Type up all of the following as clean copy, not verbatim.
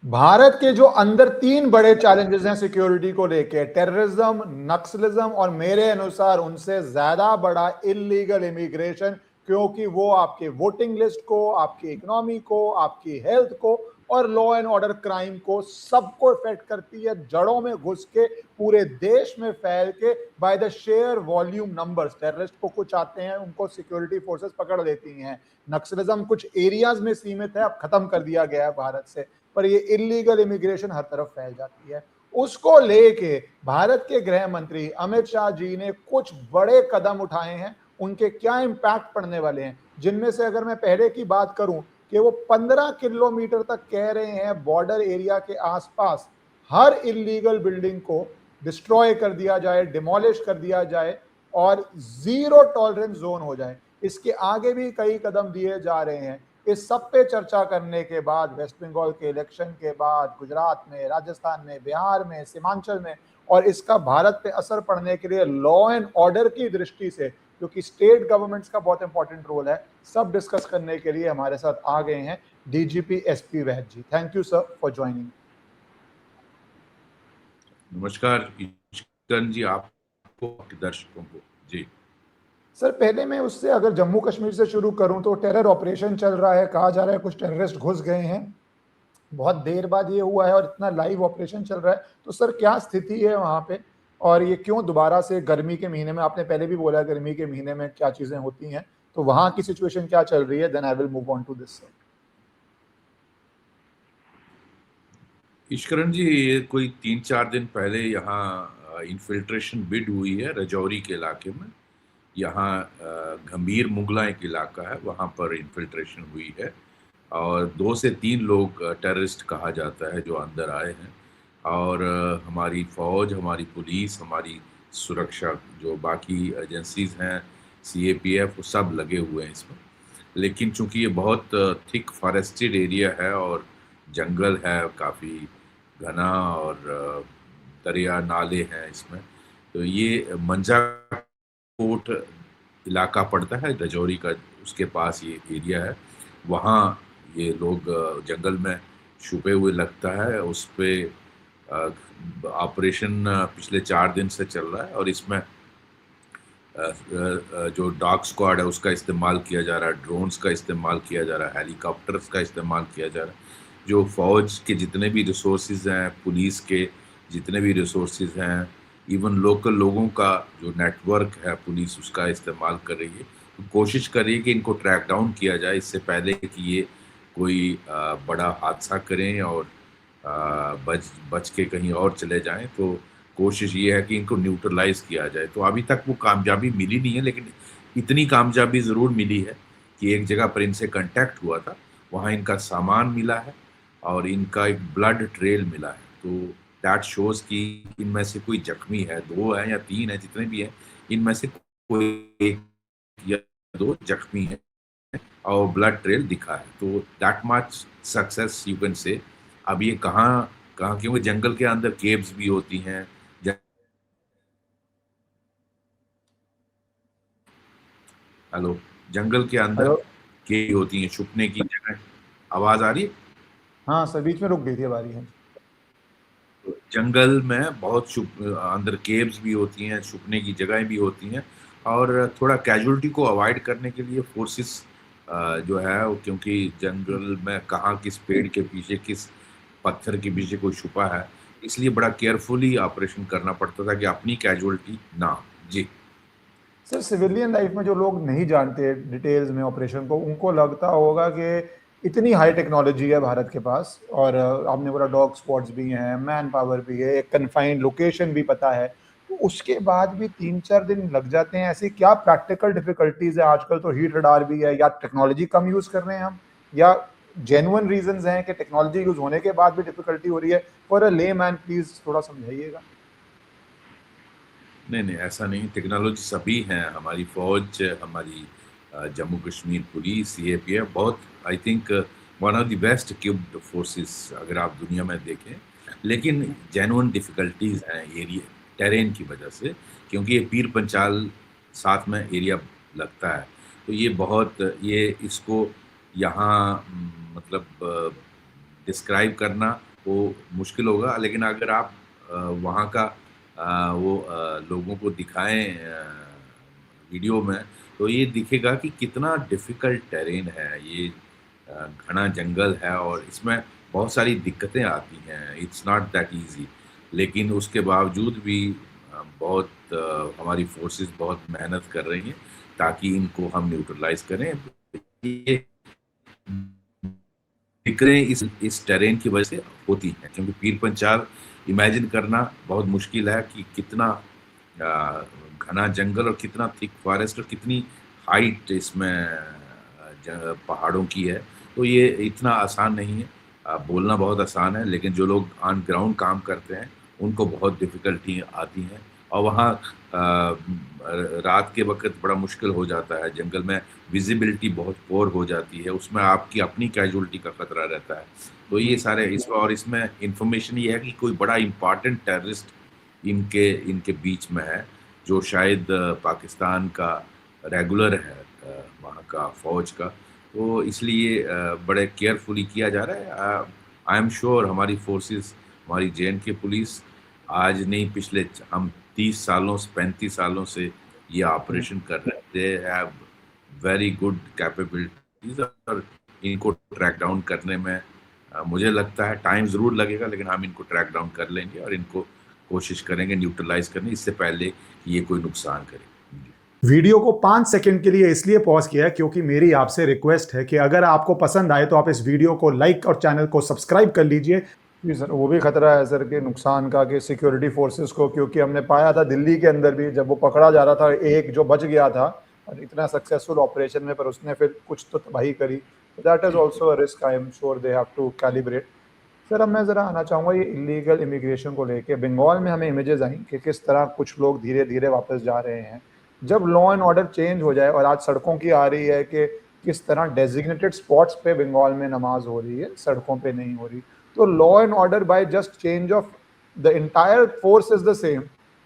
भारत के जो अंदर तीन बड़े चैलेंजेस हैं सिक्योरिटी को लेके, टेररिज्म, नक्सलिज्म और मेरे अनुसार उनसे ज्यादा बड़ा इलीगल इमिग्रेशन, क्योंकि वो आपके वोटिंग लिस्ट को, आपकी इकोनॉमी को, आपकी हेल्थ को और लॉ एंड ऑर्डर क्राइम को सबको इफेक्ट करती है, जड़ों में घुस के पूरे देश में फैल के by the share volume numbers. Terrorist को कुछ आते हैं, उनको सिक्योरिटी फोर्सेस पकड़ लेती हैं। नक्सलिज्म कुछ एरियाज में सीमित है, अब खत्म कर दिया गया है भारत से, पर ये इलीगल इमिग्रेशन हर तरफ फैल जाती है। उसको लेके भारत के गृह मंत्री अमित शाह जी ने कुछ बड़े कदम उठाए हैं। उनके क्या इंपैक्ट पड़ने वाले हैं, जिनमें से अगर मैं पहले की बात करूं कि वो 15 किलोमीटर तक कह रहे हैं बॉर्डर एरिया के आसपास हर इलीगल बिल्डिंग को डिस्ट्रॉय कर दिया जाए, डिमोलिश कर दिया जाए और जीरो टॉलरेंस जोन हो जाए। इसके आगे भी कई कदम दिए जा रहे हैं। इस सब पे चर्चा करने के बाद, वेस्ट बंगाल के इलेक्शन के बाद, गुजरात में, राजस्थान में, बिहार में, सीमांचल में, और इसका भारत पे असर पड़ने के लिए लॉ एंड ऑर्डर की दृष्टि से, क्योंकि स्टेट गवर्नमेंट्स का बहुत इंपॉर्टेंट रोल है, सब डिस्कस करने के लिए हमारे साथ आ गए हैं DGP SP Vaid ji. Thank you sir for joining. नमस्कार ईश्वरन जी, आपको, आपके दर्शकों को। जी सर, पहले मैं उससे अगर जम्मू कश्मीर से शुरू करूं तो टेरर ऑपरेशन चल रहा है, कहा जा रहा है कुछ टेररिस्ट घुस गए हैं, बहुत देर बाद ये हुआ है और इतना लाइव ऑपरेशन चल रहा है, तो सर क्या स्थिति है वहां पे, और ये क्यों दोबारा से गर्मी के महीने में, आपने पहले भी बोला गर्मी के महीने में क्या चीजें होती हैं, तो वहां की सिचुएशन क्या चल रही है, then I will move on to this sir. Ishwaran ji, ये कोई 3-4 दिन पहले यहाँ इन्फिल्ट्रेशन बिड हुई है रजौरी के इलाके में। यहाँ गंभीर मुगला एक इलाका है, वहाँ पर इन्फिल्ट्रेशन हुई है और 2 से 3 लोग टेररिस्ट कहा जाता है जो अंदर आए हैं। और हमारी फौज, हमारी पुलिस, हमारी सुरक्षा जो बाकी एजेंसीज हैं, सीएपीएफ, वो सब लगे हुए हैं इसमें। लेकिन चूंकि ये बहुत थिक फॉरेस्टेड एरिया है और जंगल है काफ़ी घना, और दरिया नाले हैं इसमें, तो ये मंजाकोट इलाका पड़ता है रजौरी का, उसके पास ये एरिया है। वहाँ ये लोग जंगल में छुपे हुए लगता है। उस पे ऑपरेशन पिछले 4 दिन से चल रहा है और इसमें जो डॉग स्क्वाड है उसका इस्तेमाल किया जा रहा है, ड्रोन्स का इस्तेमाल किया जा रहा है, हेलीकॉप्टर्स का इस्तेमाल किया जा रहा है। जो फौज के जितने भी रिसोर्सेज हैं, पुलिस के जितने भी रिसोर्सेज हैं, इवन लोकल लोगों का जो नेटवर्क है पुलिस उसका इस्तेमाल कर रही है। तो कोशिश कर रही है कि इनको ट्रैक डाउन किया जाए इससे पहले कि ये कोई बड़ा हादसा करें और बच बच के कहीं और चले जाएं। तो कोशिश ये है कि इनको न्यूट्रलाइज किया जाए। तो अभी तक वो कामयाबी मिली नहीं है, लेकिन इतनी कामयाबी ज़रूर मिली है कि एक जगह पर इनसे कांटेक्ट हुआ था, वहाँ इनका सामान मिला है और इनका एक ब्लड ट्रेल मिला है। तो दैट शोज़ कि इनमें से कोई जख्मी है, 2 है या 3 है, जितने भी हैं, इनमें से कोई 1 या 2 जख्मी है और ब्लड ट्रेल दिखा है। तो that much success you can say. अब ये कहाँ कहाँ, क्योंकि जंगल के अंदर केव्स भी होती हैं, हेलो, जंगल के अंदर हेलो। केव होती हैं, छुपने की जगह। आवाज आ रही है? हाँ सर, बीच में रुक गई थी हमारी। है तो जंगल में बहुत छुप अंदर केव्स भी होती हैं, छुपने की जगहें भी होती हैं। और थोड़ा कैजुअलिटी को अवॉइड करने के लिए फोर्सेस जो है वो, क्योंकि जंगल में कहाँ किस पेड़ के पीछे, किस पत्थर के पीछे कोई छुपा है, इसलिए बड़ा केयरफुली ऑपरेशन करना पड़ता था कि अपनी कैजुअलिटी ना हो। जी सर, सिविलियन लाइफ में जो लोग नहीं जानते डिटेल्स में ऑपरेशन को, उनको लगता होगा कि इतनी हाई टेक्नोलॉजी है भारत के पास, और आपने बोला डॉग स्क्वाड्स भी हैं, मैन पावर भी है, एक कन्फाइंड लोकेशन भी पता है, तो उसके बाद भी 3-4 दिन लग जाते हैं। ऐसी क्या प्रैक्टिकल डिफिकल्टीज है? आजकल तो हीट रडार भी है, या टेक्नोलॉजी कम यूज कर रहे हैं हम, या जेन्युइन रीजंस हैं कि टेक्नोलॉजी यूज होने के बाद भी डिफिकल्टी हो रही है? फॉर अ ले मैन प्लीज थोड़ा समझाइएगा। नहीं नहीं, ऐसा नहीं। टेक्नोलॉजी सभी हैं, हमारी फौज, हमारी जम्मू कश्मीर पुलिस, सीएपीएफ, बहुत I think one of the best equipped forces अगर आप दुनिया में देखें। लेकिन जेन्युइन डिफिकल्टीज हैं एरिया टेरेन की वजह से, क्योंकि ये पीर पंचाल साथ में एरिया लगता है। तो ये बहुत, ये इसको यहाँ मतलब डिस्क्राइब करना वो मुश्किल होगा। लेकिन अगर आप वहाँ का लोगों को दिखाएं वीडियो में, तो ये दिखेगा कि कितना डिफ़िकल्ट टेरेन है ये। घना जंगल है और इसमें बहुत सारी दिक्कतें आती हैं, इट्स नॉट दैट ईज़ी। लेकिन उसके बावजूद भी हमारी फोर्सेस बहुत मेहनत कर रही हैं ताकि इनको हम न्यूट्रलाइज़ करें। ये फिक्रें इस टेरेन की वजह से होती हैं, क्योंकि पीर पंचाल इमेजिन करना बहुत मुश्किल है कि कितना घना जंगल और कितना थिक फॉरेस्ट और कितनी हाइट इसमें पहाड़ों की है। तो ये इतना आसान नहीं है। बोलना बहुत आसान है, लेकिन जो लोग ऑन ग्राउंड काम करते हैं उनको बहुत डिफ़िकल्टी आती हैं। और वहाँ रात के वक़्त बड़ा मुश्किल हो जाता है, जंगल में विज़िबिलिटी बहुत पुअर हो जाती है, उसमें आपकी अपनी कैजुअल्टी का खतरा रहता है। तो ये सारे इसमें इन्फॉर्मेशन ये है कि कोई बड़ा इम्पोर्टेंट टेररिस्ट इनके इनके बीच में है, जो शायद पाकिस्तान का रेगुलर है, वहाँ का फ़ौज का। तो इसलिए बड़े केयरफुली किया जा रहा है। आई एम श्योर हमारी फोर्सेस, हमारी जे.एंड.के पुलिस आज नहीं, पिछले हम 30 सालों से 35 सालों से ये ऑपरेशन कर रहे हैं। They have very good capabilities और इनको ट्रैक डाउन करने में मुझे लगता है टाइम ज़रूर लगेगा, लेकिन हम इनको ट्रैक डाउन कर लेंगे और इनको कोशिश करेंगे न्यूट्रलाइज करने, इससे पहले कि ये कोई नुकसान करे। वीडियो को 5 सेकंड के लिए इसलिए पॉज किया है क्योंकि मेरी आपसे रिक्वेस्ट है कि अगर आपको पसंद आए तो आप इस वीडियो को लाइक और चैनल को सब्सक्राइब कर लीजिए। जी सर, वो भी खतरा है सर के नुकसान का, कि सिक्योरिटी फोर्सेस को, क्योंकि हमने पाया था दिल्ली के अंदर भी जब वो पकड़ा जा रहा था, एक जो बच गया था और इतना सक्सेसफुल ऑपरेशन में, पर उसने फिर कुछ तो तबाही करी। That is also a risk, I am sure they have to calibrate. Sir, अब मैं ज़रा आना चाहूँगा ये इलीगल इमिग्रेशन को लेके। बंगाल में हमें इमेजेस आई कि किस तरह कुछ लोग धीरे धीरे वापस जा रहे हैं। जब लॉ एंड ऑर्डर चेंज हो जाए, और आज सड़कों की आ रही है कि किस तरह डेजिग्नेटेड स्पॉट्स पे बंगाल में नमाज हो रही है, सड़कों पे नहीं हो रही, तो law and order by just change of the entire force is the same,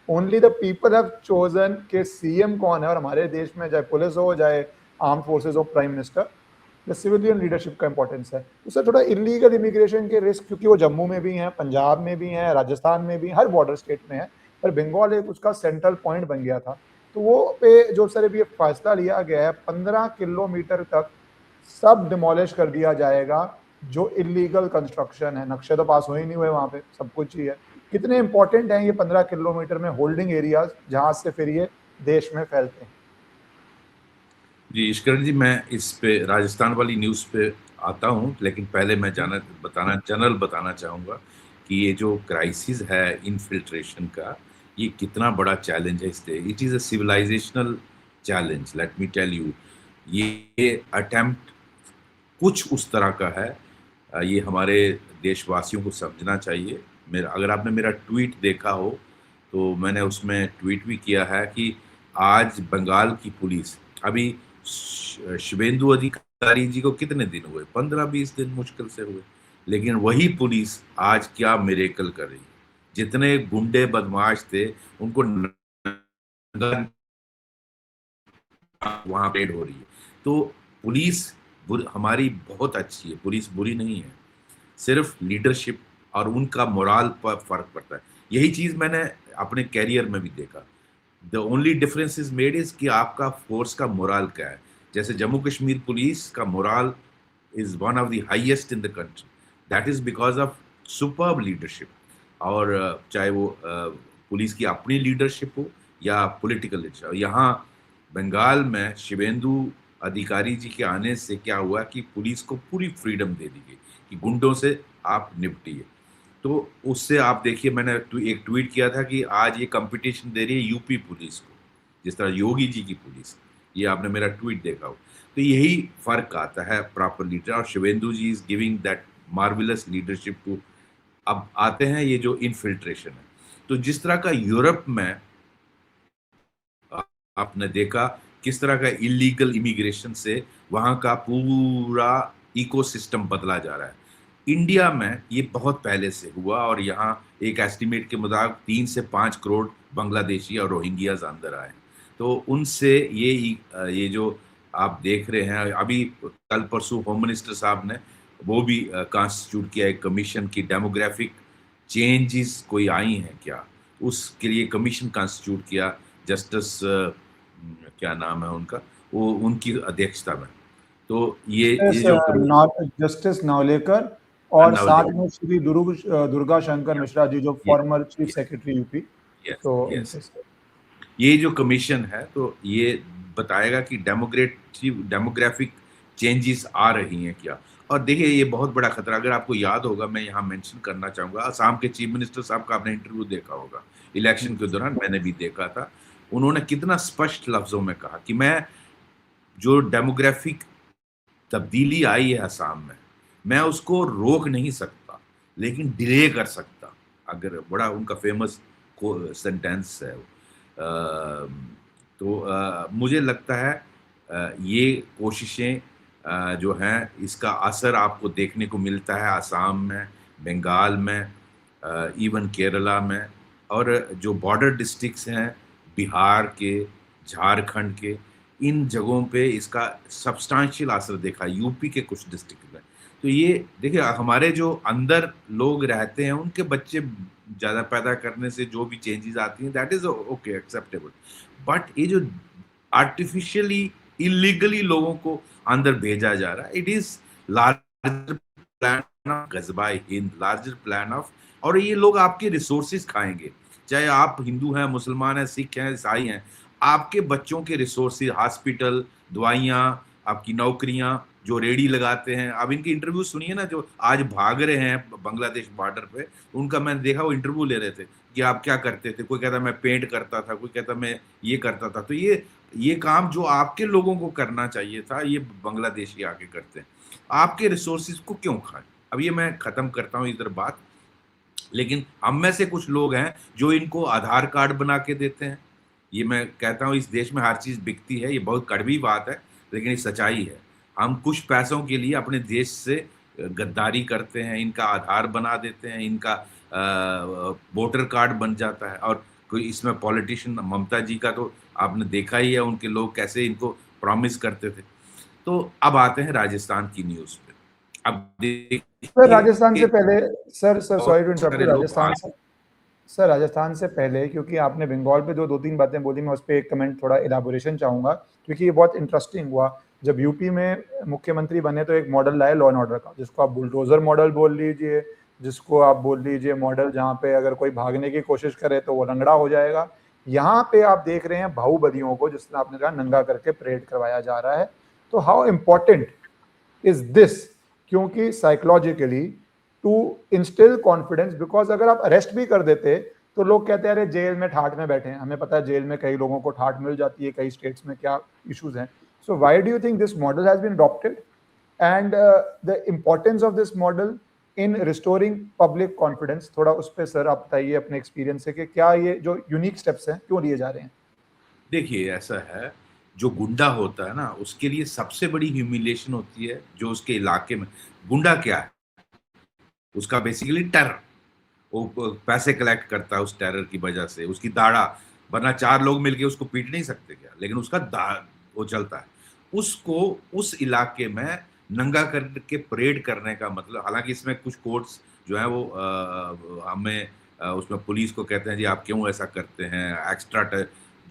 only the people have chosen कि सीएम कौन है। और हमारे देश में चाहे पुलिस हो, चाहे आर्म फोर्सेज हो, prime minister, the civilian leadership का इंपॉर्टेंस है। तो सर, थोड़ा इलीगल इमिग्रेशन के रिस्क, क्योंकि वो जम्मू में भी हैं, पंजाब में भी हैं, राजस्थान में भी, हर बॉर्डर स्टेट में है, पर बंगाल एक उसका सेंट्रल पॉइंट बन गया था। तो वो पे जो सर अभी फैसला लिया गया है, 15 किलोमीटर तक सब डिमोलिश कर दिया जाएगा जो इलीगल कंस्ट्रक्शन है। नक्शे तो पास हो ही नहीं हुए वहाँ पे, सब कुछ ही है। कितने इंपॉर्टेंट हैं ये 15 किलोमीटर में होल्डिंग एरियाज, जहाँ से फिर ये देश में फैलते हैं? जी ईश्वरन जी, मैं इस पे राजस्थान वाली न्यूज़ पे आता हूँ, लेकिन पहले मैं जनरल बताना चाहूँगा कि ये जो क्राइसिस है इनफिल्ट्रेशन का, ये कितना बड़ा चैलेंज है इस देश। It is a civilisational challenge, let me tell you. ये अटेम्प्ट कुछ उस तरह का है, ये हमारे देशवासियों को समझना चाहिए। अगर आपने मेरा ट्वीट देखा हो तो मैंने उसमें ट्वीट भी किया है कि आज बंगाल की पुलिस, अभी शुभेंदु अधिकारी जी को कितने दिन हुए, 15-20 दिन मुश्किल से हुए, लेकिन वही पुलिस आज क्या मिरेकल कर रही है। जितने गुंडे बदमाश थे उनको वहां रेड हो रही है। तो पुलिस हमारी बहुत अच्छी है, पुलिस बुरी नहीं है, सिर्फ लीडरशिप और उनका मोराल पर फर्क पड़ता है। यही चीज मैंने अपने कैरियर में भी देखा। The only difference is made is कि आपका फोर्स का मोराल क्या है। जैसे जम्मू कश्मीर पुलिस का morale is one of the highest in the country, that is because of superb leadership. और चाहे वो पुलिस की अपनी लीडरशिप हो या पॉलिटिकल लीडरशिप। यहाँ बंगाल में शुभेंदु अधिकारी जी के आने से क्या हुआ कि पुलिस को पूरी फ्रीडम दे दी गई कि गुंडों से आप निपटिए। तो उससे आप देखिए, मैंने एक ट्वीट किया था कि आज ये कंपटीशन दे रही है यूपी पुलिस को, जिस तरह योगी जी की पुलिस। ये आपने मेरा ट्वीट देखा हो। तो यही फर्क आता है प्रॉपर लीडर, और Suvendu ji is giving that marvellous leadership too. अब आते हैं ये जो इनफिल्ट्रेशन है, तो जिस तरह का यूरोप में आपने देखा किस तरह का इलीगल इमिग्रेशन से वहां का पूरा इकोसिस्टम बदला जा रहा है। इंडिया में ये बहुत पहले से हुआ, और यहाँ एक एस्टिमेट के मुताबिक 3 से 5 करोड़ बांग्लादेशी और रोहिंग्याज अंदर आए। तो उनसे ये जो आप देख रहे हैं, अभी कल परसों होम मिनिस्टर साहब ने वो भी कॉन्स्टिट्यूट किया एक कमीशन की डेमोग्राफिक चेंजेस कोई आई हैं क्या, उसके लिए कमीशन कॉन्स्टिट्यूट किया। जस्टिस क्या नाम है उनका, वो उनकी अध्यक्षता में। तो ये जो जस्टिस नावलेकर और साथ में श्री दुर्गा शंकर मिश्रा जी जो फॉर्मर चीफ सेक्रेटरी यूपी, तो यस, ये जो कमीशन है तो ये बताएगा कि डेमोग्राफिक चेंजेस आ रही हैं क्या। और देखिए ये बहुत बड़ा खतरा, अगर आपको याद होगा, मैं यहाँ मेंशन करना चाहूंगा, असम के चीफ मिनिस्टर साहब का आपने इंटरव्यू देखा होगा इलेक्शन के दौरान, मैंने भी देखा था। उन्होंने कितना स्पष्ट लफ्जों में कहा कि मैं जो डेमोग्राफिक तब्दीली आई है असम में, मैं उसको रोक नहीं सकता लेकिन डिले कर सकता। अगर बड़ा उनका फेमस सेंटेंस है तो मुझे लगता है ये कोशिशें जो हैं इसका असर आपको देखने को मिलता है असम में, बंगाल में, इवन केरला में, और जो बॉर्डर डिस्ट्रिक्ट्स हैं बिहार के, झारखंड के, इन जगहों पे इसका सब्सटेंशियल असर देखा, यूपी के कुछ डिस्ट्रिक्ट में। तो ये देखिए हमारे जो अंदर लोग रहते हैं उनके बच्चे ज़्यादा पैदा करने से जो भी चेंजेस आती हैं that is okay acceptable, but ये जो आर्टिफिशियली इलीगली लोगों को अंदर भेजा जा रहा है, it is larger plan of गजबा हिंद, लार्जर प्लान ऑफ, और ये लोग आपके रिसोर्सेज खाएंगे, चाहे आप हिंदू हैं, मुसलमान हैं, सिख हैं, ईसाई हैं, आपके बच्चों के रिसोर्सेज, हॉस्पिटल, दवाइयाँ, आपकी नौकरियां, जो रेडी लगाते हैं। अब इनके इंटरव्यू सुनिए ना, जो आज भाग रहे हैं बांग्लादेश बॉर्डर पे, उनका मैंने देखा, वो इंटरव्यू ले रहे थे कि आप क्या करते थे, कोई कहता मैं पेंट करता था, कोई कहता मैं ये करता था। तो ये काम जो आपके लोगों को करना चाहिए था, ये बांग्लादेशी आके करते हैं। आपके रिसोर्सेज को क्यों खाएं? अब ये मैं खत्म करता हूँ इधर बात, लेकिन हम में से कुछ लोग हैं जो इनको आधार कार्ड बना के देते हैं। ये मैं कहता हूँ इस देश में हर चीज बिकती है, ये बहुत कड़वी बात है लेकिन ये सच्चाई है। हम कुछ पैसों के लिए अपने देश से गद्दारी करते हैं, इनका आधार बना देते हैं, इनका वोटर कार्ड बन जाता है। और कोई इसमें पॉलिटिशियन, ममता जी का तो आपने देखा ही है, उनके लोग कैसे इनको प्रॉमिस करते थे। तो अब आते हैं राजस्थान की न्यूज पे। अब सर राजस्थान से पहले, sir sorry to interrupt, Rajasthan से पहले, क्योंकि आपने बंगाल पे जो 2-3 बातें बोली, मैं उस पर एक कमेंट थोड़ा इलाबोरेशन चाहूंगा, क्योंकि ये बहुत इंटरेस्टिंग हुआ। जब यूपी में मुख्यमंत्री बने तो एक मॉडल लाए लॉ एंड ऑर्डर का, जिसको आप बुलडोजर मॉडल बोल लीजिए, जिसको आप बोल लीजिए मॉडल जहाँ पे अगर कोई भागने की कोशिश करे तो वो लंगड़ा हो जाएगा। यहाँ पे आप देख रहे हैं बाहुबलियों को, जिस तरह आपने कहा, नंगा करके परेड करवाया जा रहा है। तो हाउ इम्पोर्टेंट इज दिस, क्योंकि psychologically to instil confidence, because अगर आप अरेस्ट भी कर देते तो लोग कहते हैं अरे जेल में ठाठ में बैठे हैं, हमें पता है जेल में कई लोगों को ठाठ मिल जाती है, कई स्टेट्स में क्या इश्यूज हैं। So why do you think this model has been adopted, and the importance of this model in restoring public confidence? थोड़ा उस पर सर आप बताइए अपने एक्सपीरियंस से कि क्या ये जो यूनिक स्टेप्स हैं क्यों लिए जा रहे हैं। देखिए ऐसा है, जो गुंडा होता है ना, उसके लिए सबसे बड़ी ह्यूमिलिएशन होती है जो उसके इलाके में। गुंडा क्या है? उसका बेसिकली टेरर, वो पैसे कलेक्ट करता है उस टेरर की वजह से, उसकी दाड़ा, वरना 4 लोग मिलके उसको पीट नहीं सकते क्या, लेकिन उसका वो चलता है। उसको उस इलाके में नंगा करके परेड करने का मतलब, हालांकि इसमें कुछ कोर्ट्स जो है वो हमें उसमें पुलिस को कहते हैं जी आप क्यों ऐसा करते हैं, एक्स्ट्रा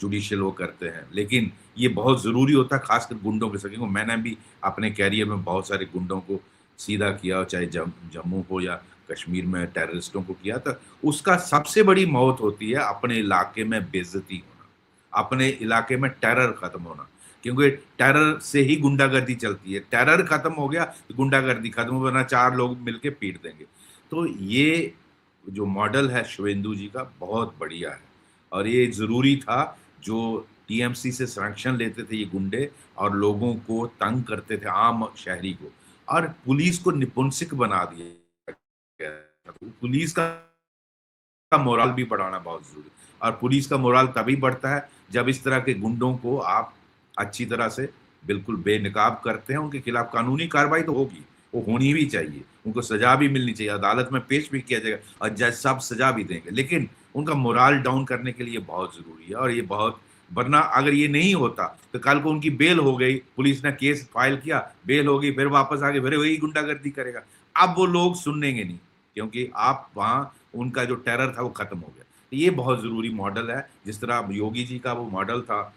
जुडिशियल वो करते हैं, लेकिन ये बहुत ज़रूरी होता है खासकर गुंडों के सके को। मैंने भी अपने कैरियर में बहुत सारे गुंडों को सीधा किया, चाहे जम्मू हो या कश्मीर में टेररिस्टों को किया, तो उसका सबसे बड़ी मौत होती है अपने इलाके में बेइज्जती होना, अपने इलाके में टेरर खत्म होना, क्योंकि टेरर से ही गुंडागर्दी चलती है। टेरर खत्म हो गया तो गुंडागर्दी खत्म, वरना 4 लोग मिलके पीट देंगे। तो ये जो मॉडल है शुभेंदु जी का बहुत बढ़िया है, और ये ज़रूरी था। जो टीएमसी से संरक्षण लेते थे ये गुंडे और लोगों को तंग करते थे, आम शहरी को, और पुलिस को निपुंसक बना दिया गया। पुलिस का मोरल भी बढ़ाना बहुत जरूरी, और पुलिस का मोरल तभी बढ़ता है जब इस तरह के गुंडों को आप अच्छी तरह से बिल्कुल बेनकाब करते हैं। उनके खिलाफ कानूनी कार्रवाई तो होगी, वो होनी भी चाहिए, उनको सजा भी मिलनी चाहिए, अदालत में पेश भी किया जाएगा और जज साहब सजा भी देंगे, लेकिन उनका मोरल डाउन करने के लिए बहुत जरूरी है। और ये बहुत वरना अगर ये नहीं होता तो कल को उनकी बेल हो गई, पुलिस ने केस फाइल किया, बेल हो गई, फिर वापस आ गए, फिर वही गुंडागर्दी करेगा। अब वो लोग सुनेंगे नहीं, क्योंकि आप वहां उनका जो टेरर था वो खत्म हो गया। तो ये बहुत जरूरी मॉडल है। जिस तरह योगी जी का वो मॉडल था,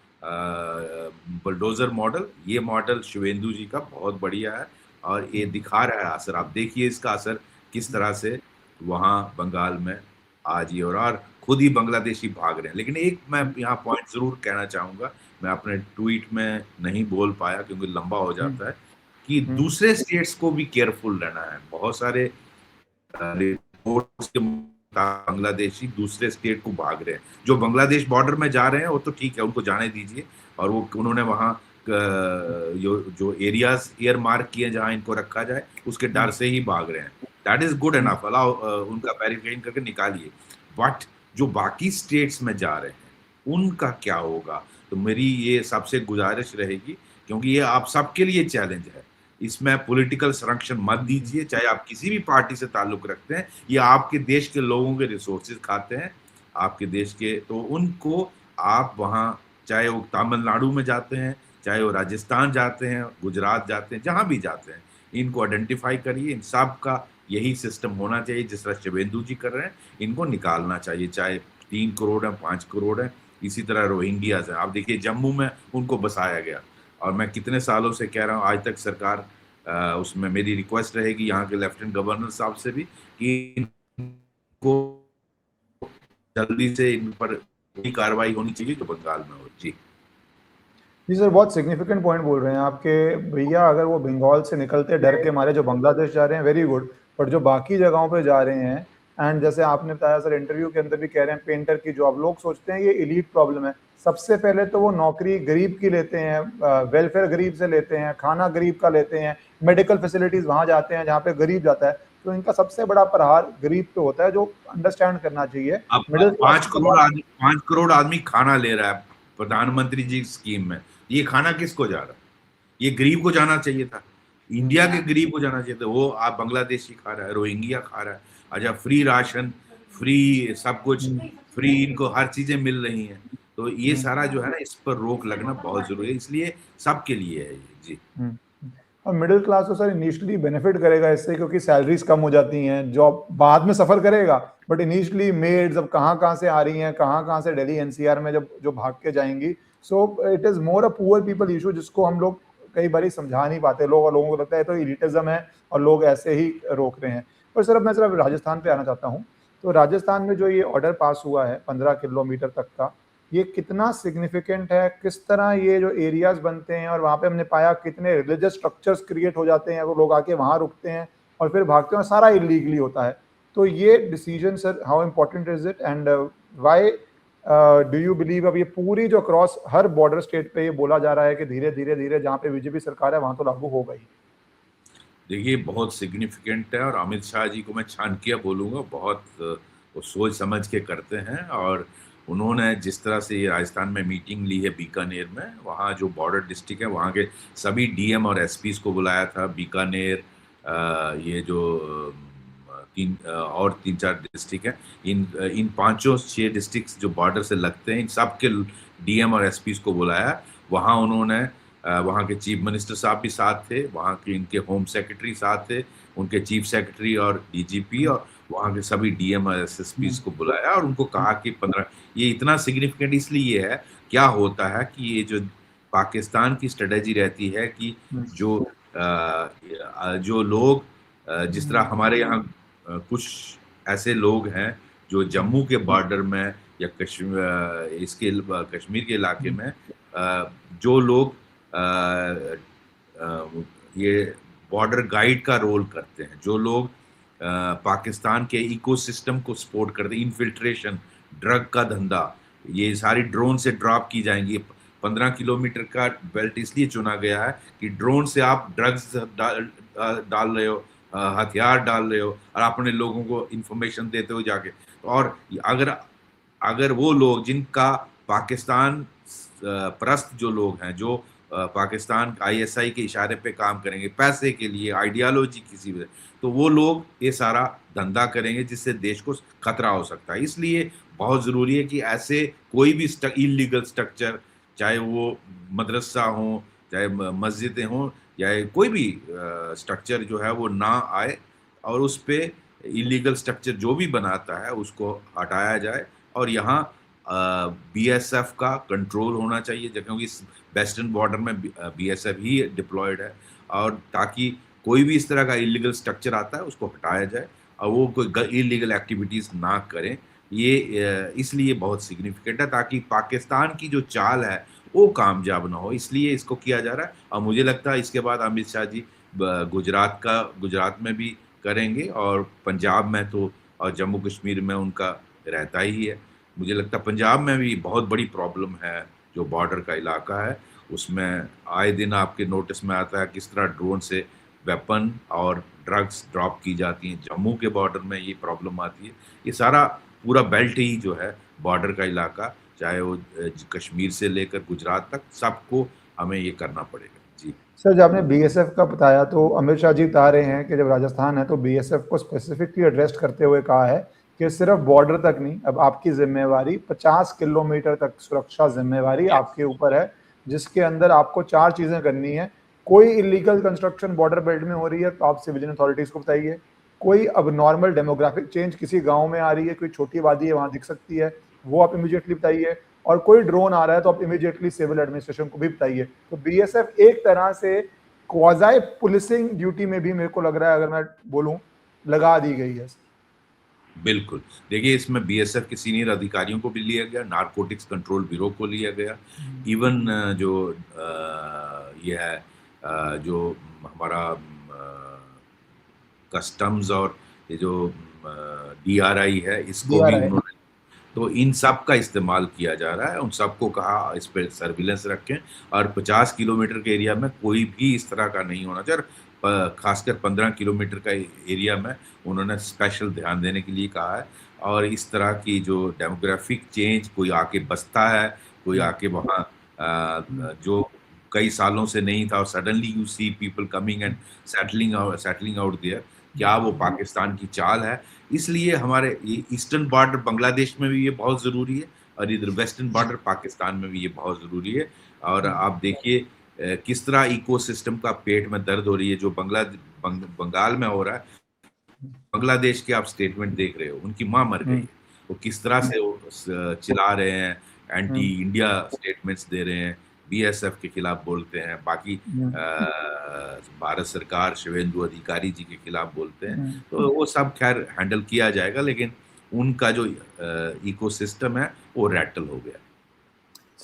बुलडोजर मॉडल, ये मॉडल शिवेंदु जी का बहुत बढ़िया है और ये दिखा रहा है असर। आप देखिए इसका असर किस तरह से वहां बंगाल में आज ही और खुद ही बांग्लादेशी भाग रहे हैं। लेकिन एक मैं यहाँ पॉइंट जरूर कहना चाहूंगा, मैं अपने ट्वीट में नहीं बोल पाया क्योंकि लंबा हो जाता है, कि दूसरे स्टेट्स को भी केयरफुल रहना है। बहुत सारे रिपोर्ट्स के बांग्लादेशी दूसरे स्टेट को भाग रहे हैं। जो बांग्लादेश बॉर्डर में जा रहे हैं वो तो ठीक है, उनको जाने दीजिए, और वो उन्होंने वहां जो एरियाज एयर मार्क किए जहां इनको रखा जाए उसके डर से ही भाग रहे हैं। That is good enough, allow उनका वेरिफिकेशन करके निकालिए। बट जो बाकी स्टेट्स में जा रहे हैं उनका क्या होगा? तो मेरी ये सबसे गुजारिश रहेगी, क्योंकि ये आप सबके लिए चैलेंज है, इसमें पॉलिटिकल संरक्षण मत दीजिए, चाहे आप किसी भी पार्टी से ताल्लुक रखते हैं। ये आपके देश के लोगों के रिसोर्सेज खाते हैं, आपके देश के, तो उनको आप वहाँ, चाहे वो तमिलनाडु में जाते हैं, चाहे वो राजस्थान जाते हैं, गुजरात जाते हैं, जहां भी जाते हैं, इनको आइडेंटिफाई करिए। इन सब का यही सिस्टम होना चाहिए जिस तरह शिवेंदु जी कर रहे हैं, इनको निकालना चाहिए, चाहे 3 करोड़ है, 5 करोड़ है। इसी तरह रोहिंग्याज है, आप देखिए जम्मू में उनको बसाया गया, और मैं कितने सालों से कह रहा हूँ, आज तक सरकार उसमें मेरी रिक्वेस्ट रहेगी यहाँ के लेफ्टिनेंट गवर्नर साहब से भी कि इनको जल्दी से इन पर कार्रवाई होनी चाहिए जो बंगाल में हो। जी जी सर, बहुत सिग्निफिकेंट पॉइंट बोल रहे हैं आपके भैया। अगर वो बंगाल से निकलते डर के मारे जो बांग्लादेश जा रहे हैं, वेरी गुड, बट जो बाकी जगहों पे जा रहे हैं, एंड जैसे आपने बताया सर इंटरव्यू के अंदर भी कह रहे हैं, पेंटर की जॉब, लोग सोचते हैं ये एलीट प्रॉब्लम है। सबसे पहले तो वो नौकरी गरीब की लेते हैं, वेलफेयर गरीब से लेते हैं, खाना गरीब का लेते हैं, मेडिकल फैसिलिटीज वहां जाते हैं जहाँ पे गरीब जाता है। तो इनका सबसे बड़ा प्रहार गरीब पे होता है, जो अंडरस्टैंड करना चाहिए। अब मिडिल क्लास 5 करोड़ आदमी खाना ले रहा है प्रधानमंत्री जी स्कीम में। ये खाना किसको जा रहा है? ये गरीब को जाना चाहिए था, इंडिया के गरीब को जाना चाहिए था। वो आप बांग्लादेशी खा रहा है, रोहिंग्या खा रहा है। अच्छा, फ्री राशन, फ्री सब कुछ, फ्री इनको हर चीजें मिल रही हैं। तो ये सारा जो है ना, इस पर रोक लगना बहुत जरूरी है, इसलिए सबके लिए है ये। जी और मिडिल क्लास तो सर इनिशियली बेनिफिट करेगा इससे, क्योंकि सैलरीज कम हो जाती हैं, जॉब बाद में सफर करेगा, बट इनिशियली मेड्स अब कहाँ कहाँ से आ रही हैं, कहाँ कहाँ से दिल्ली एनसीआर में जब जो भाग के जाएंगी। So it is more a poor people issue, जिसको हम लोग कई बार समझा नहीं पाते लोग, और लोगों को लगता है तो इलिटिज्म है और लोग ऐसे ही रोक रहे हैं। पर सर अब मैं सिर्फ राजस्थान पे आना चाहता हूँ। तो राजस्थान में जो ये ऑर्डर पास हुआ है 15 किलोमीटर तक का, ये कितना सिग्निफिकेंट है? किस तरह ये जो एरियाज बनते हैं, और वहाँ पे हमने पाया कितने रिलीजियस स्ट्रक्चर्स क्रिएट हो जाते हैं, वो लोग आके वहाँ रुकते हैं और फिर भागते हैं, सारा इलीगली होता है। तो ये decision sir, how important is it, and why do you believe अब ये पूरी जो क्रॉस हर बॉर्डर स्टेट पे ये बोला जा रहा है कि धीरे धीरे धीरे जहाँ पे बीजेपी सरकार है वहाँ तो लागू होगा ही? देखिए, बहुत सिग्निफिकेंट है, और अमित शाह जी को मैं चाणक्य बोलूंगा, बहुत वो सोच समझ के करते हैं। और उन्होंने जिस तरह से ये राजस्थान में मीटिंग ली है बीकानेर में, वहाँ जो बॉर्डर डिस्ट्रिक्ट है वहाँ के सभी डीएम और एसपीज को बुलाया था। बीकानेर, ये जो और 3-4 डिस्ट्रिक्ट हैं, इन 5-6 डिस्ट्रिक्ट जो बॉर्डर से लगते हैं, इन सब के डीएम और एसपीज को बुलाया। वहाँ उन्होंने वहाँ के चीफ मिनिस्टर साहब भी साथ थे, वहाँ के इनके होम सेक्रेटरी साथ थे, उनके चीफ सेक्रेटरी और डीजीपी, और वहाँ के सभी डीएम और एसएसपीज को बुलाया और उनको कहा कि 15, ये इतना सिग्निफिकेंट इसलिए है, क्या होता है कि ये जो पाकिस्तान की स्ट्रेटेजी रहती है कि जो लोग, जिस तरह हमारे यहाँ कुछ ऐसे लोग हैं जो जम्मू के बॉर्डर में या कश्मीर के इलाके में, जो लोग ये बॉर्डर गाइड का रोल करते हैं, जो लोग पाकिस्तान के इकोसिस्टम को सपोर्ट करते हैं, इन्फिल्ट्रेशन, ड्रग का धंधा, ये सारी ड्रोन से ड्रॉप की जाएंगी। 15 किलोमीटर का बेल्ट इसलिए चुना गया है कि ड्रोन से आप ड्रग्स डाल रहे हो, हथियार डाल रहे हो, और अपने लोगों को इंफॉर्मेशन देते हो जाके। और अगर वो लोग जिनका पाकिस्तान परस्त जो लोग हैं, जो पाकिस्तान आईएसआई के इशारे पे काम करेंगे, पैसे के लिए, आइडियोलॉजी किसी वजह, तो वो लोग ये सारा धंधा करेंगे जिससे देश को खतरा हो सकता है। इसलिए बहुत ज़रूरी है कि ऐसे कोई भी इलीगल स्ट्रक्चर, चाहे वो मदरसा हो, चाहे मस्जिदें हों, या कोई भी स्ट्रक्चर जो है वो ना आए, और उस पे इलीगल स्ट्रक्चर जो भी बनाता है उसको हटाया जाए। और यहाँ बीएसएफ का कंट्रोल होना चाहिए, क्योंकि वेस्टर्न बॉर्डर में बीएसएफ ही डिप्लॉयड है, और ताकि कोई भी इस तरह का इलीगल स्ट्रक्चर आता है उसको हटाया जाए और वो कोई इलीगल एक्टिविटीज ना करें। ये इसलिए बहुत सिग्निफिकेंट है, ताकि पाकिस्तान की जो चाल है वो कामयाब ना हो, इसलिए इसको किया जा रहा है। और मुझे लगता है इसके बाद अमित शाह जी गुजरात में भी करेंगे, और पंजाब में तो, और जम्मू कश्मीर में उनका रहता ही है। मुझे लगता है पंजाब में भी बहुत बड़ी प्रॉब्लम है, जो बॉर्डर का इलाका है उसमें आए दिन आपके नोटिस में आता है किस तरह ड्रोन से वेपन और ड्रग्स ड्रॉप की जाती हैं। जम्मू के बॉर्डर में ये प्रॉब्लम आती है। ये सारा पूरा बेल्ट ही जो है बॉर्डर का इलाका, चाहे वो कश्मीर से लेकर गुजरात तक, सबको हमें ये करना पड़ेगा। जी सर, जब आपने बीएसएफ का बताया तो अमित शाह जी बता रहे हैं कि जब राजस्थान है तो बीएसएफ को स्पेसिफिकली एड्रेस करते हुए कहा है कि सिर्फ बॉर्डर तक नहीं, अब आपकी जिम्मेवारी 50 किलोमीटर तक सुरक्षा जिम्मेवारी आपके ऊपर है, जिसके अंदर आपको 4 चीजें करनी है। कोई इलीगल कंस्ट्रक्शन बॉर्डर बेल्ट में हो रही है तो आप सिविलियन अथॉरिटीज को बताइए। कोई अब नॉर्मल डेमोग्राफिक चेंज किसी गांव में आ रही है, कोई छोटी वादी है वहां दिख सकती है, वो आप इमीडिएटली बताइए। और कोई ड्रोन आ रहा है तो आप इमीडिएटली सिविल एडमिनिस्ट्रेशन को भी बताइए। तो बीएसएफ एक तरह से क्वाजाई पुलिसिंग ड्यूटी में भी, मेरे को लग रहा है, अगर मैं बोलूं, लगा दी गई है। बिल्कुल, देखिए इसमें बीएसएफ के सीनियर अधिकारियों को भी लिया गया, नारकोटिक्स कंट्रोल ब्यूरो को लिया गया, इवन जो ये है जो हमारा कस्टम्स और ये जो डीआरआई है इसको भी डीआरआई। उन्होंने, तो इन सब का इस्तेमाल किया जा रहा है। उन सबको कहा इस पर सर्विलेंस रखें, और 50 किलोमीटर के एरिया में कोई भी इस तरह का नहीं होना चाहिए। खासकर 15 किलोमीटर का एरिया में उन्होंने स्पेशल ध्यान देने के लिए कहा है। और इस तरह की जो डेमोग्राफिक चेंज, कोई आके बसता है, कोई आके वहाँ जो कई सालों से नहीं था और suddenly you see people coming and settling out there, क्या वो पाकिस्तान की चाल है? इसलिए हमारे ये ईस्टर्न बॉर्डर बांग्लादेश में भी ये बहुत ज़रूरी है, और इधर वेस्टर्न बॉर्डर पाकिस्तान में भी ये बहुत ज़रूरी है। और आप देखिए किस तरह इकोसिस्टम का पेट में दर्द हो रही है, जो बंगाल में हो रहा है। बांग्लादेश के आप स्टेटमेंट देख रहे हो, उनकी माँ मर गई है, वो किस तरह से वो चिल्ला रहे हैं, एंटी इंडिया स्टेटमेंट्स दे रहे हैं, बीएसएफ के खिलाफ बोलते हैं, बाकी भारत सरकार शिवेंदु अधिकारी जी के खिलाफ बोलते हैं। तो वो सब खैर हैंडल किया जाएगा, लेकिन उनका जो इकोसिस्टम है वो रैटल हो गया।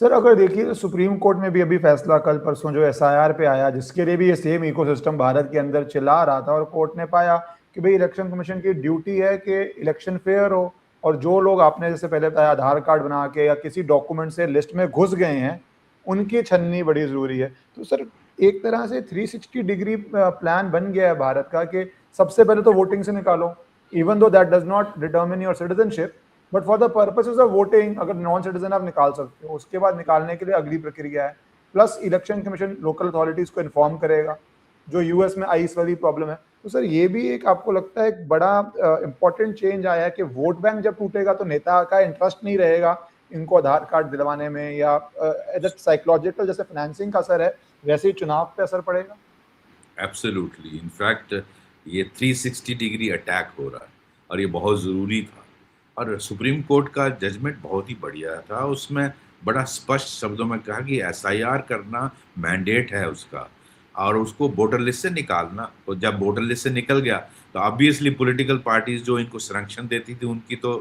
सर, अगर देखिए तो सुप्रीम कोर्ट में भी अभी फैसला कल परसों जो एसआईआर पे आया, जिसके लिए भी ये सेम इकोसिस्टम भारत के अंदर चिल्ला रहा था, और कोर्ट ने पाया कि भाई इलेक्शन कमीशन की ड्यूटी है कि इलेक्शन फेयर हो, और जो लोग आपने जैसे पहले बताया आधार कार्ड बना के या किसी डॉक्यूमेंट से लिस्ट में घुस गए हैं, उनकी छननी बड़ी जरूरी है। तो सर, एक तरह से 360 डिग्री प्लान बन गया है भारत का कि सबसे पहले तो वोटिंग से निकालो, even though that does not determine your citizenship, but for the purposes of voting अगर नॉन सिटीजन आप निकाल सकते हो, उसके बाद निकालने के लिए अगली प्रक्रिया है। Plus election commission local authorities को इन्फॉर्म करेगा, जो यूएस में आईस वाली प्रॉब्लम है। तो सर, ये भी एक आपको लगता है एक बड़ा इंपॉर्टेंट चेंज आया है कि वोट बैंक जब टूटेगा तो नेता का इंटरेस्ट नहीं रहेगा इनको आधार कार्ड दिलवाने में, या साइकोलॉजिकल जैसे फाइनेंसिंग का असर है वैसे ही चुनाव पे असर पड़ेगा। एब्सोल्युटली, इनफैक्ट ये 360 डिग्री अटैक हो रहा है, और ये बहुत ज़रूरी था। और सुप्रीम कोर्ट का जजमेंट बहुत ही बढ़िया था, उसमें बड़ा स्पष्ट शब्दों में कहा कि एसआईआर करना मैंडेट है उसका, और उसको वोटर लिस्ट से निकालना। तो जब वोटर लिस्ट से निकल गया तो ऑब्वियसली पॉलिटिकल पार्टीज जो इनको संरक्षण देती थी उनकी तो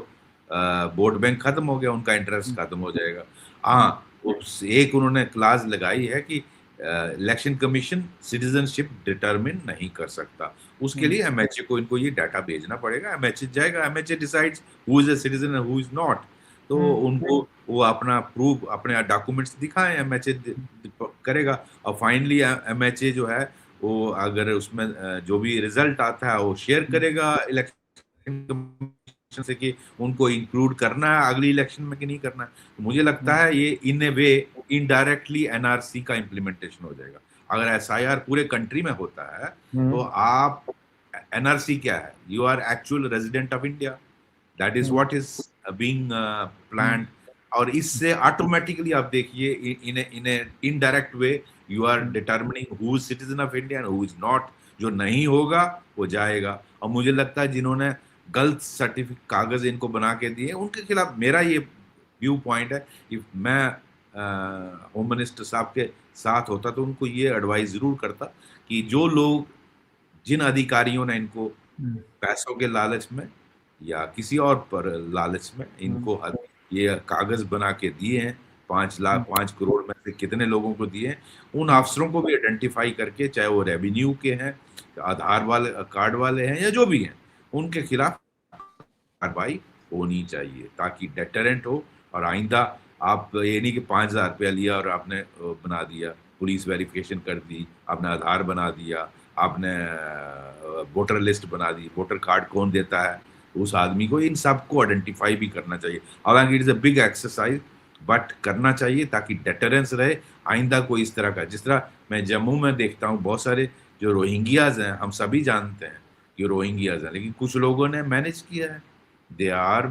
वोट बैंक खत्म हो गया, उनका इंटरेस्ट खत्म हो जाएगा। हाँ, एक उन्होंने क्लाज लगाई है कि इलेक्शन कमीशन सिटीजनशिप डिटरमिन नहीं कर सकता, उसके लिए एमएचए को इनको ये डाटा भेजना पड़ेगा, एमएचए जाएगा, MHA decides who is a citizen and who is not. तो उनको वो अपना प्रूफ, अपने डॉक्यूमेंट्स दिखाएं, एमएचए करेगा, और फाइनली एमएचए जो है वो अगर उसमें जो भी रिजल्ट आता है वो शेयर करेगा इलेक्शन से कि उनको इंक्लूड करना है अगली इलेक्शन में कि नहीं करना है। तो मुझे लगता है ये इन ए वे इनडायरेक्टली एनआरसी का इम्प्लीमेंटेशन हो जाएगा। अगर एसआईआर पूरे कंट्री में होता है तो आप, एनआरसी क्या है, you are actual resident of India, that is what is being planned. और इससे ऑटोमेटिकली आप देखिए in indirect way you are determining who is citizen of India and who is not. जो नहीं होगा वो जाएगा। और मुझे लगता है जिन्होंने गलत सर्टिफिकेट कागज इनको बना के दिए उनके खिलाफ मेरा ये व्यू पॉइंट है कि मैं होम मिनिस्टर साहब के साथ होता तो उनको ये एडवाइस जरूर करता कि जो लोग, जिन अधिकारियों ने इनको पैसों के लालच में या किसी और पर लालच में इनको ये कागज बना के दिए हैं, 5 करोड़ में से कितने लोगों को दिए हैं, उन अफसरों को भी आइडेंटिफाई करके, चाहे वो रेवेन्यू के हैं, आधार वाले, कार्ड वाले हैं या जो भी हैं, उनके खिलाफ कार्रवाई होनी चाहिए ताकि डेटरेंट हो। और आइंदा आप ये नहीं कि 5,000 रुपया लिया और आपने बना दिया, पुलिस वेरिफिकेशन कर दी, आपने आधार बना दिया, आपने वोटर लिस्ट बना दी, वोटर कार्ड कौन देता है उस आदमी को, इन सबको आइडेंटिफाई भी करना चाहिए। हालांकि it is a big exercise but करना चाहिए ताकि डेटरेंस रहे। आइंदा कोई इस तरह का, जिस तरह मैं जम्मू में देखता हूँ बहुत सारे जो रोहिंग्याज हैं, हम सभी जानते हैं कि रोहिंग्याज हैं, लेकिन कुछ लोगों ने मैनेज किया है, they are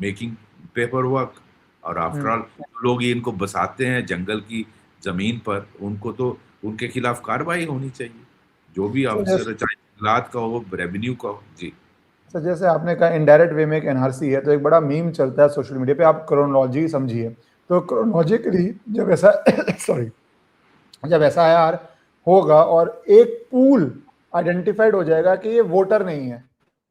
making paper work. और आफ्टर ऑल लोग ये इनको बसाते हैं जंगल की जमीन पर, उनको तो उनके खिलाफ कार्रवाई होनी चाहिए, जो भी अफसर, चाहे जंगलात का हो, रेवेन्यू का हो। जी सर, जैसे आपने कहा इनडायरेक्ट वे में एक एनआरसी है, तो एक बड़ा मीम चलता है सोशल मीडिया पे, आप क्रोनोलॉजी समझिए। तो क्रोनोलॉजिकली जब ऐसा सॉरी, जब एसआईआर होगा और एक पूल आइडेंटिफाइड हो जाएगा कि ये वोटर नहीं है,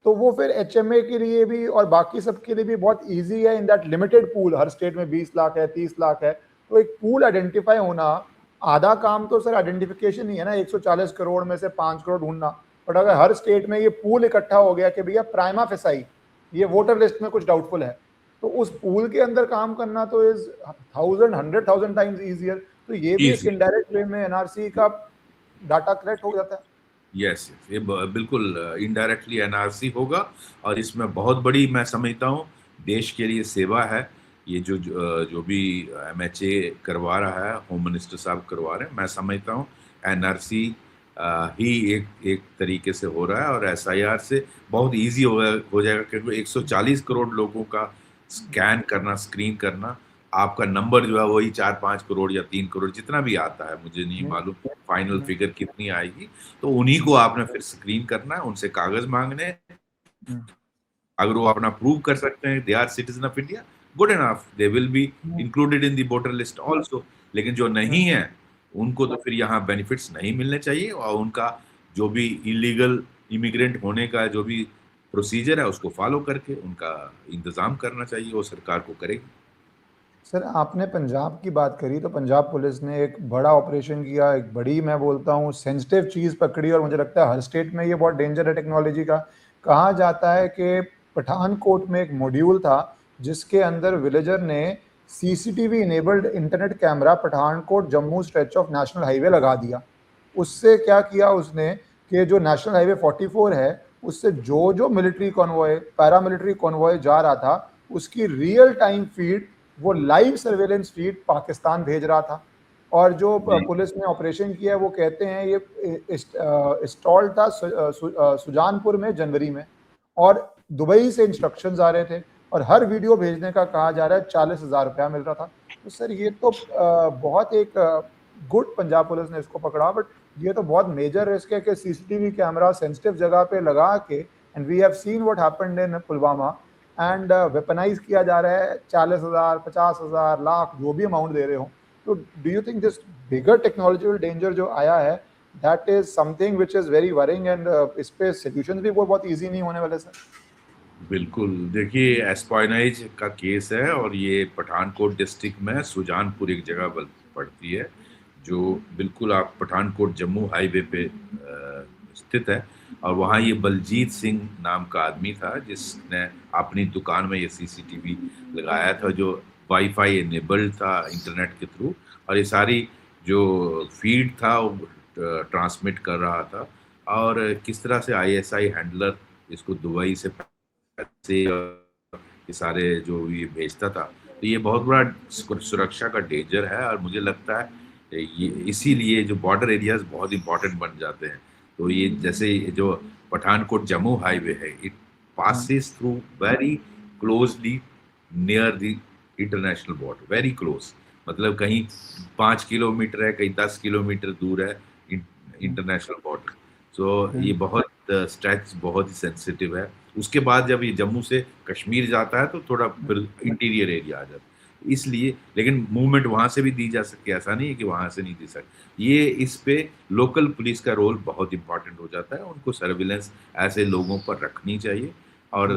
तो वो फिर एचएमए के लिए भी और बाकी सब के लिए भी बहुत इजी है। In that limited pool, her state में 20 लाख है, 30 लाख है, तो एक पूल आइडेंटिफाई होना, आधा काम तो सर आइडेंटिफिकेशन ही है ना, 140 करोड़ में से 5 करोड़ ढूंढना। बट अगर हर स्टेट में ये पूल इकट्ठा हो गया कि भैया प्राइमा फेसाई ये वोटर लिस्ट में कुछ डाउटफुल है, तो उस पूल के अंदर काम करना तो इज 100,000 टाइम्स इजियर। तो ये भी एक इनडायरेक्ट वे में एनआरसी का डाटा कलेक्ट हो जाता है। यस, ये बिल्कुल इनडायरेक्टली एनआरसी होगा। और इसमें बहुत बड़ी, मैं समझता हूँ, देश के लिए सेवा है। ये जो भी एमएचए करवा रहा है, होम मिनिस्टर साहब करवा रहे हैं, मैं समझता हूँ एनआरसी ही एक तरीके से हो रहा है और एसआईआर से बहुत इजी हो जाएगा, क्योंकि 140 करोड़ लोगों का स्कैन करना, स्क्रीन करना, आपका नंबर जो है वही 4-5 करोड़ या 3 करोड़ जितना भी आता है, मुझे नहीं मालूम फाइनल फिगर कितनी आएगी, तो उन्हीं को आपने फिर स्क्रीन करना है, उनसे कागज मांगने। अगर वो अपना प्रूव कर सकते हैं they are citizen of India, good enough, they will be included in the voter list also. लेकिन जो नहीं है उनको तो फिर यहाँ बेनिफिट्स नहीं मिलने चाहिए, और उनका जो भी इलीगल इमिग्रेंट होने का जो भी प्रोसीजर है उसको फॉलो करके उनका इंतजाम करना चाहिए, वो सरकार को करेगी। सर, आपने पंजाब की बात करी, तो पंजाब पुलिस ने एक बड़ा ऑपरेशन किया, एक बड़ी, मैं बोलता हूँ, सेंसिटिव चीज़ पकड़ी, और मुझे लगता है हर स्टेट में ये बहुत डेंजर है टेक्नोलॉजी का। कहा जाता है कि पठानकोट में एक मॉड्यूल था जिसके अंदर विलेजर ने CCTV enabled internet camera Pathankot Jammu stretch of national highway लगा दिया। उससे क्या किया उसने कि जो नेशनल हाईवे 44 है उससे जो मिलिट्री कॉन्वॉय, पैरामिलिट्री कॉन्वॉय जा रहा था, उसकी रियल टाइम फीड, वो लाइव सर्वेलेंस फीड पाकिस्तान भेज रहा था। और जो पुलिस ने ऑपरेशन किया, वो कहते हैं ये इंस्टॉल था सुजानपुर में जनवरी में, और दुबई से इंस्ट्रक्शंस आ रहे थे, और हर वीडियो भेजने का कहा जा रहा है 40,000 रुपया मिल रहा था। तो सर ये तो बहुत एक गुड पंजाब पुलिस ने इसको पकड़ा, बट ये तो बहुत मेजर रिस्क है कि सीसीटीवी कैमरा सेंसिटिव जगह पे लगा के, and we have seen what happened in Pulwama, and weaponise किया जा रहा है 40,000, 50,000, लाख, जो भी अमाउंट दे रहे हो। तो do you think this bigger technological danger जो आया है, that is something which is very worrying, and इस पे सॉल्यूशंस भी बहुत इजी नहीं होने वाले सर? बिल्कुल, देखिए एस्पाइनाइज का केस है और ये पठानकोट डिस्ट्रिक्ट में सुजानपुर एक जगह पड़ती है, जो बिल्कुल आप पठानकोट जम्मू हाईवे पे स्थित है। और वहाँ ये बलजीत सिंह नाम का आदमी था जिसने अपनी दुकान में ये सीसीटीवी लगाया था, जो वाईफाई इनेबल्ड था इंटरनेट के थ्रू, और ये सारी जो फीड था वो ट्रांसमिट कर रहा था। और किस तरह से आईएसआई हैंडलर इसको दुबई से पैसे और ये सारे जो ये भेजता था, तो ये बहुत बड़ा सुरक्षा का डेंजर है। और मुझे लगता है ये इसीलिए जो बॉर्डर एरियाज बहुत इंपॉर्टेंट बन जाते हैं। तो ये जैसे ये जो पठानकोट जम्मू हाईवे है, it passes through very closely near the international border, very close। मतलब कहीं 5 किलोमीटर है, कहीं 10 किलोमीटर दूर है इंटरनेशनल बॉर्डर। सो ये बहुत स्ट्रेच बहुत ही सेंसिटिव है। उसके बाद जब ये जम्मू से कश्मीर जाता है तो थोड़ा फिर इंटीरियर एरिया आ जाता है, इसलिए। लेकिन मूवमेंट वहां से भी दी जा सकती है, ऐसा नहीं है कि वहां से नहीं दी सकती। ये इस पे लोकल पुलिस का रोल बहुत इंपॉर्टेंट हो जाता है। उनको सर्विलेंस ऐसे लोगों पर रखनी चाहिए। और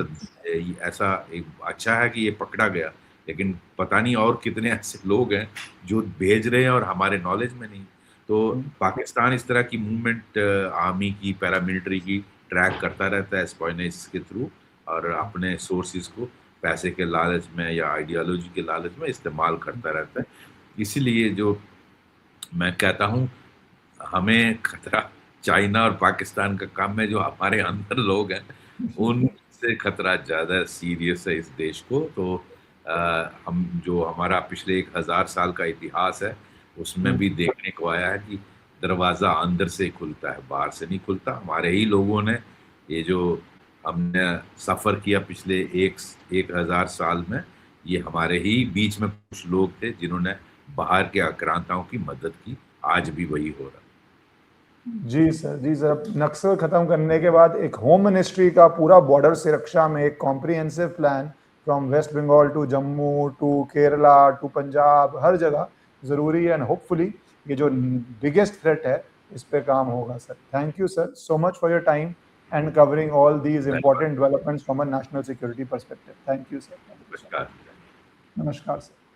ऐसा एक अच्छा है कि ये पकड़ा गया, लेकिन पता नहीं और कितने ऐसे लोग हैं जो भेज रहे हैं और हमारे नॉलेज में नहीं। तो पाकिस्तान इस तरह की मूवमेंट आर्मी की, पैरामिलिट्री की ट्रैक करता रहता है स्पाइनेस के थ्रू, और अपने सोर्सेज को पैसे के लालच में या आइडियोलॉजी के लालच में इस्तेमाल करता रहता है। इसीलिए जो मैं कहता हूँ, हमें खतरा चाइना और पाकिस्तान का कम है, जो हमारे अंदर लोग हैं उनसे खतरा ज़्यादा सीरियस है इस देश को। तो हम जो हमारा पिछले 1000 साल का इतिहास है, उसमें भी देखने को आया है कि दरवाज़ा अंदर से खुलता है, बाहर से नहीं खुलता। हमारे ही लोगों ने ये जो हमने सफ़र किया पिछले 1000 साल में, ये हमारे ही बीच में कुछ लोग थे जिन्होंने बाहर के आक्रांताओं की मदद की। आज भी वही हो रहा है। जी सर। नक्सल खत्म करने के बाद एक होम मिनिस्ट्री का पूरा बॉर्डर सुरक्षा में एक comprehensive plan from West Bengal to Jammu to Kerala to Punjab, हर जगह ज़रूरी है। एंड होपफुली ये जो बिगेस्ट थ्रेट है इस पे काम होगा sir. Thank you sir so much for your time and covering all these important developments from a national security perspective. Thank you sir. नमस्कार। नमस्कार सर।